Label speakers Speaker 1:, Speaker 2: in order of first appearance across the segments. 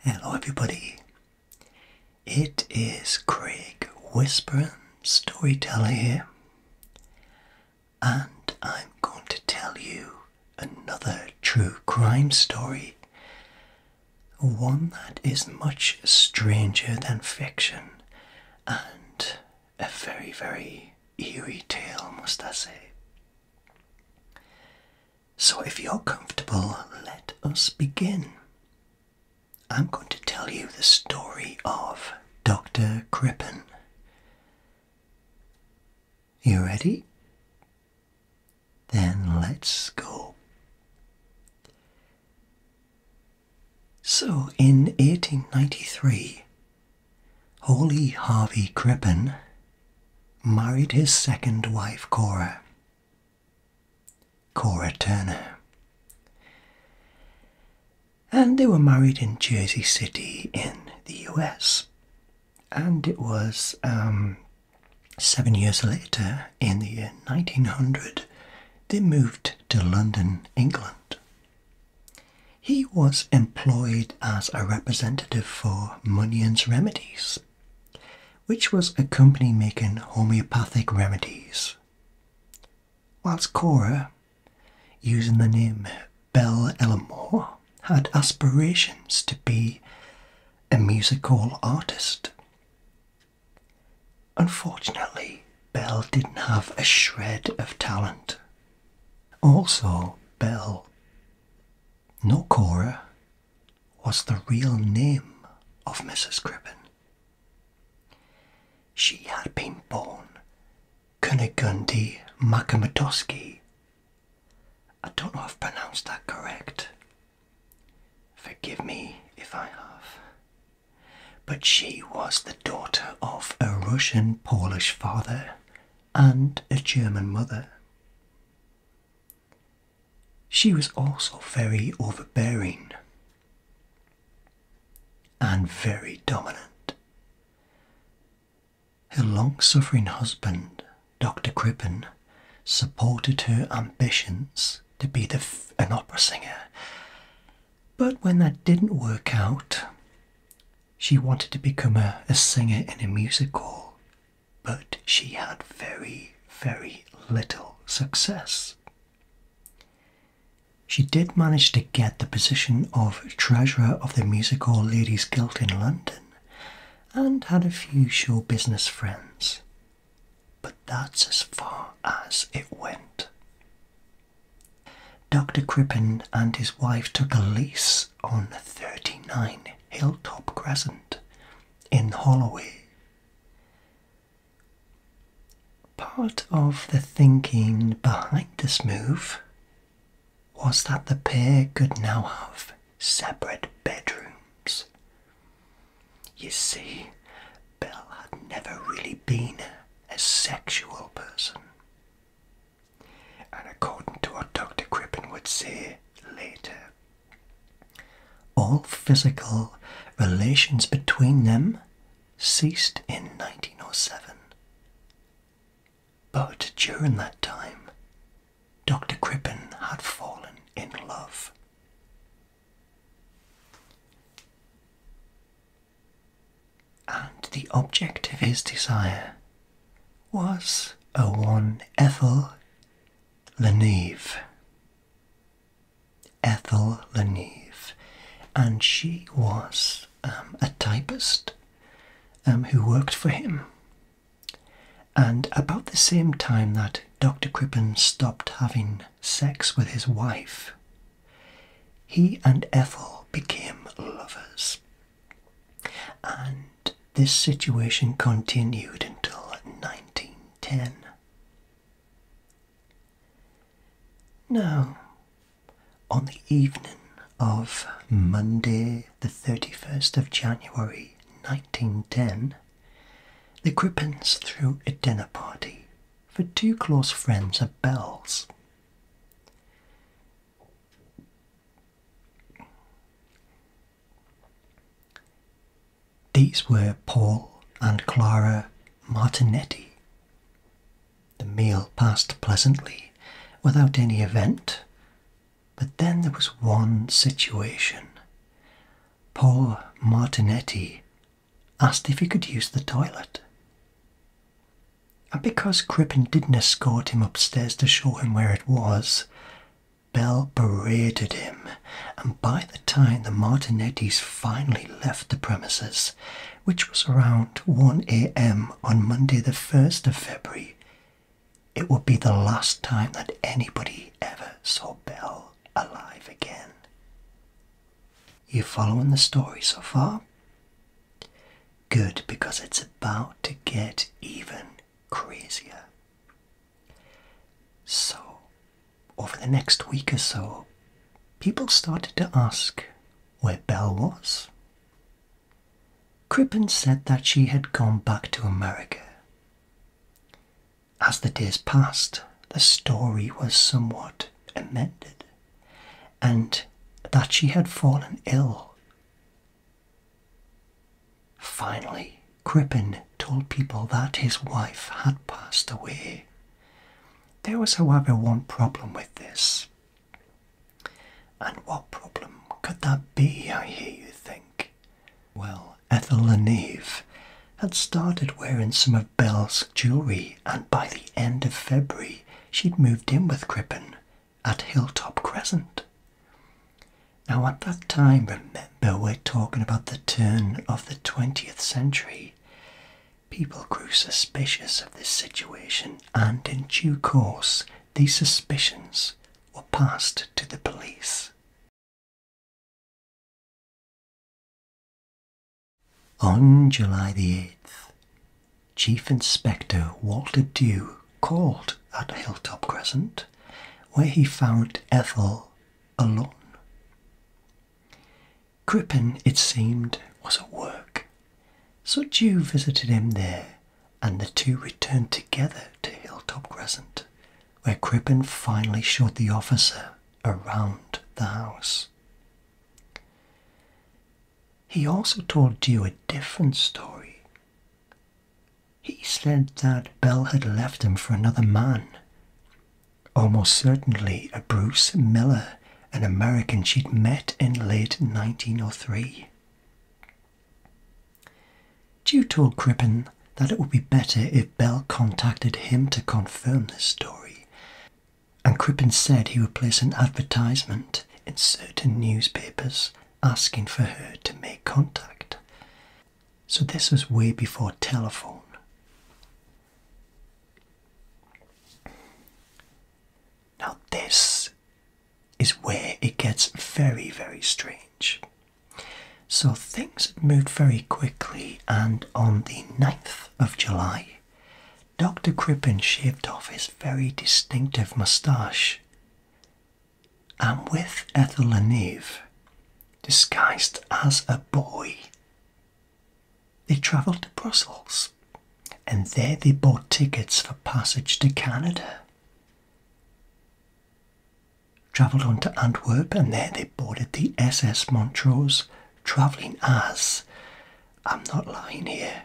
Speaker 1: Hello everybody, it is Craig Whispering Storyteller here, and I'm going to tell you another true crime story, one that is much stranger than fiction and a very, very eerie tale, must I say. So if you're comfortable, let us begin. I'm going to tell you the story of Dr. Crippen. You ready? Then let's go. So in 1893, Holy Harvey Crippen married his second wife Cora Turner. And they were married in Jersey City in the US. And it was 7 years later, in the year 1900, they moved to London, England. He was employed as a representative for Munyon's Remedies, which was a company making homeopathic remedies, whilst Cora, using the name Belle Elmore, had aspirations to be a musical artist. Unfortunately, Belle didn't have a shred of talent. Also, Belle, no Cora, was the real name of Mrs. Crippen. She had been born Kunigunde Makamadosky. I don't know if I've pronounced that correct. Forgive me if I have. But she was the daughter of a Russian-Polish father and a German mother. She was also very overbearing and very dominant. Her long-suffering husband, Dr. Crippen, supported her ambitions to be an opera singer. But when that didn't work out, she wanted to become a singer in a musical, but she had very, very little success. She did manage to get the position of treasurer of the Musical Ladies Guild in London and had a few show business friends, but that's as far as it went. Dr. Crippen and his wife took a lease on 39 Hilltop Crescent in Holloway. Part of the thinking behind this move was that the pair could now have separate bedrooms. You see, Belle had never really been a sexual person. And according to what Dr. Crippen would say later, all physical relations between them ceased in 1907. But during that time, Dr. Crippen had fallen in love. And the object of his desire was a one Ethel La Neve. Ethel La Neve. And she was a typist who worked for him. And about the same time that Dr. Crippen stopped having sex with his wife, he and Ethel became lovers. And this situation continued until 1910. Now, on the evening of Monday the 31st of January 1910, the Crippens threw a dinner party for two close friends of Belle's. These were Paul and Clara Martinetti. The meal passed pleasantly, without any event, but then there was one situation. Paul Martinetti asked if he could use the toilet. And because Crippen didn't escort him upstairs to show him where it was, Bell berated him, and by the time the Martinettis finally left the premises, which was around 1 a.m. on Monday the 1st of February, it would be the last time that anybody ever saw Bell alive again. You following the story so far? Good, because it's about to get even crazier. So, over the next week or so, people started to ask where Belle was. Crippen said that she had gone back to America. As the days passed, the story was somewhat amended, and that she had fallen ill. Finally, Crippen told people that his wife had passed away. There was, however, one problem with this. And what problem could that be, I hear you think? Well, Ethel La Neve had started wearing some of Belle's jewellery, and by the end of February she'd moved in with Crippen at Hilltop Crescent. Now at that time, remember, we're talking about the turn of the 20th century. People grew suspicious of this situation, and in due course these suspicions were passed to the police. On July the 8th, Chief Inspector Walter Dew called at Hilltop Crescent, where he found Ethel alone. Crippen, it seemed, was at work, so Dew visited him there, and the two returned together to Hilltop Crescent, where Crippen finally showed the officer around the house. He also told Dew a different story. He said that Belle had left him for another man, almost certainly a Bruce Miller, an American she'd met in late 1903. Dew told Crippen that it would be better if Belle contacted him to confirm this story, and Crippen said he would place an advertisement in certain newspapers asking for her to make contact. So this was way before telephone. Now this is where it gets very, very strange. So things had moved very quickly, and on the 9th of July, Dr. Crippen shaved off his very distinctive moustache, and with Ethel La Neve, disguised as a boy, they travelled to Brussels, and there they bought tickets for passage to Canada. Travelled on to Antwerp, and there they boarded the SS Montrose, travelling as, I'm not lying here,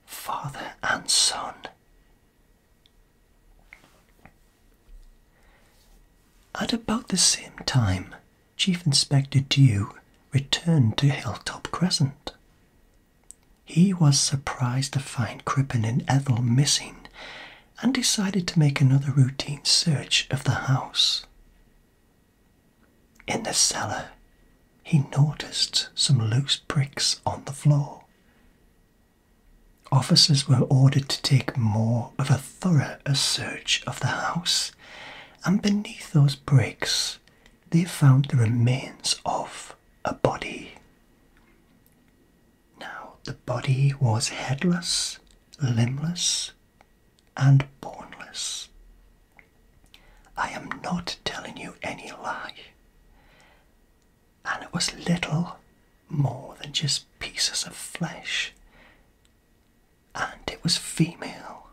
Speaker 1: father and son. At about the same time, Chief Inspector Dew returned to Hilltop Crescent. He was surprised to find Crippen and Ethel missing, and decided to make another routine search of the house. In the cellar, he noticed some loose bricks on the floor. Officers were ordered to take more of a thorough search of the house, and beneath those bricks they found the remains of a body. Now, the body was headless, limbless, and boneless. I am not telling you any lie. And it was little more than just pieces of flesh, and it was female.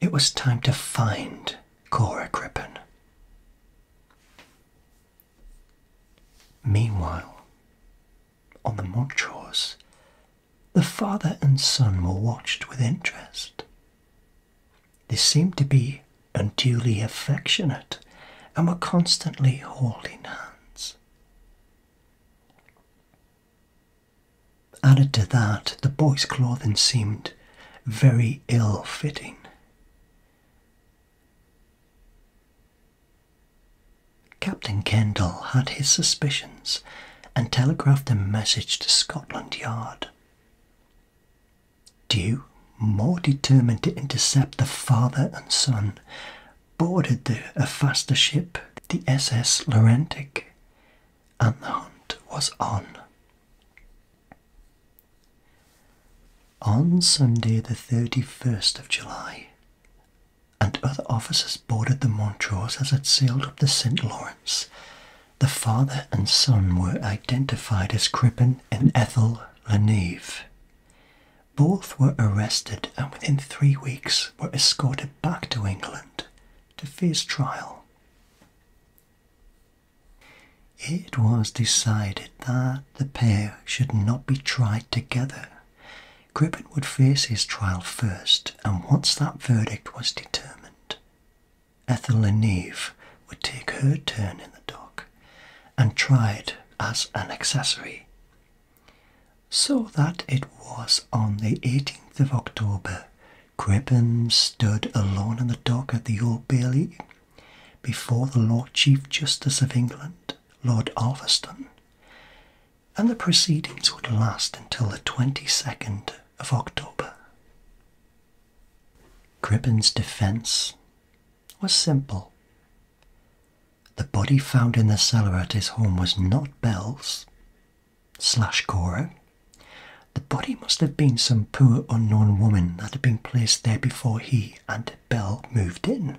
Speaker 1: It was time to find Cora Crippen. Meanwhile, on the Montrose, the father and son were watched with interest. They seemed to be unduly affectionate and were constantly holding hands. Added to that, the boy's clothing seemed very ill-fitting. Captain Kendall had his suspicions and telegraphed a message to Scotland Yard. Dew, more determined to intercept the father and son, boarded a faster ship, the SS Laurentic, and the hunt was on. On Sunday the 31st of July, and other officers boarded the Montrose as it sailed up the St. Lawrence. The father and son were identified as Crippen and Ethel La Neve. Both were arrested and within 3 weeks were escorted back to England to face trial. It was decided that the pair should not be tried together. Crippen would face his trial first, and once that verdict was determined, Ethel La Neve would take her turn in the dock and tried as an accessory. So that it was on the 18th of October, Crippen stood alone in the dock at the Old Bailey before the Lord Chief Justice of England, Lord Alverston, and the proceedings would last until the 22nd of October. Crippen's defence was simple. The body found in the cellar at his home was not Belle's / Cora. The body must have been some poor unknown woman that had been placed there before he and Belle moved in.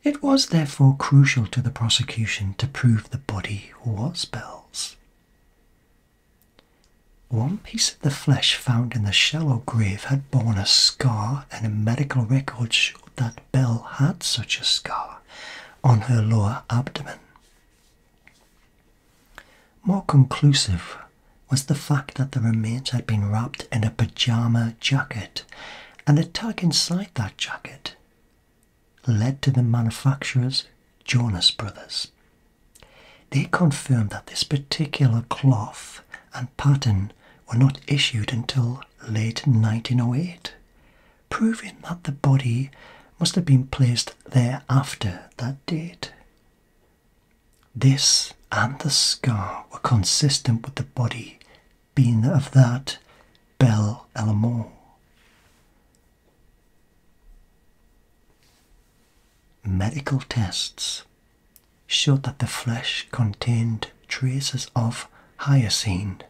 Speaker 1: It was therefore crucial to the prosecution to prove the body was Belle's. One piece of the flesh found in the shallow grave had borne a scar, and a medical record showed that Belle had such a scar on her lower abdomen. More conclusive was the fact that the remains had been wrapped in a pyjama jacket, and a tag inside that jacket led to the manufacturers, Jonas Brothers. They confirmed that this particular cloth and pattern were not issued until late 1908, proving that the body must have been placed there after that date. This and the scar were consistent with the body being of that Belle Elamore. Medical tests showed that the flesh contained traces of hyoscine,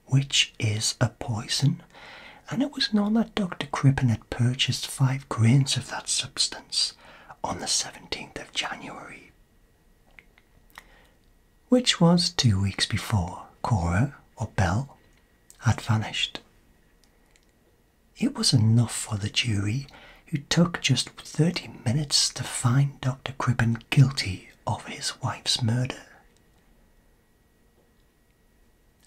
Speaker 1: which is a poison, and it was known that Dr. Crippen had purchased 5 grains of that substance on the 17th of January, which was 2 weeks before Cora, or Belle, had vanished. It was enough for the jury, who took just 30 minutes to find Dr. Crippen guilty of his wife's murder.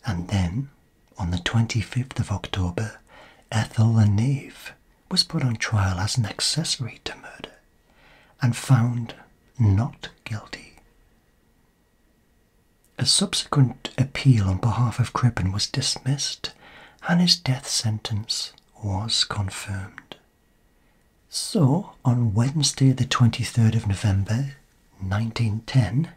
Speaker 1: And then, on the 25th of October, Ethel La Neve was put on trial as an accessory to murder and found not guilty. A subsequent appeal on behalf of Crippen was dismissed, and his death sentence was confirmed. So, on Wednesday the 23rd of November 1910,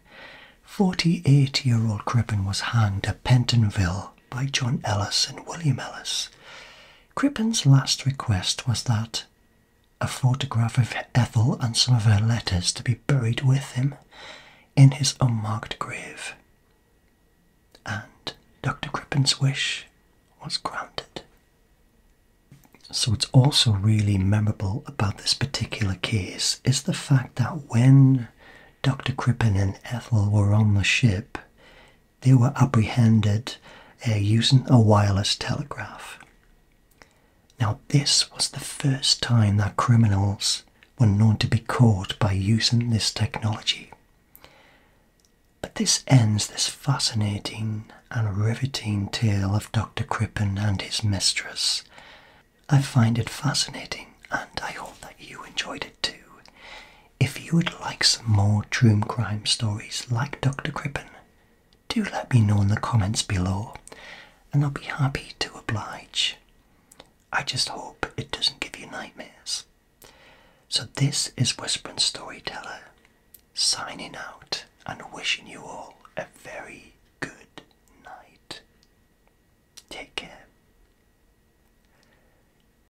Speaker 1: 48-year-old Crippen was hanged at Pentonville by John Ellis and William Ellis. Crippen's last request was that a photograph of Ethel and some of her letters to be buried with him in his unmarked grave. And Dr. Crippen's wish was granted. So what's also really memorable about this particular case is the fact that when Dr. Crippen and Ethel were on the ship, they were apprehended using a wireless telegraph. Now this was the first time that criminals were known to be caught by using this technology. But this ends this fascinating and riveting tale of Dr. Crippen and his mistress. I find it fascinating, and I hope that you enjoyed it too. If you would like some more true crime stories like Dr. Crippen, do let me know in the comments below, and I'll be happy to oblige. I just hope it doesn't give you nightmares. So this is Whispering Storyteller, signing out and wishing you all a very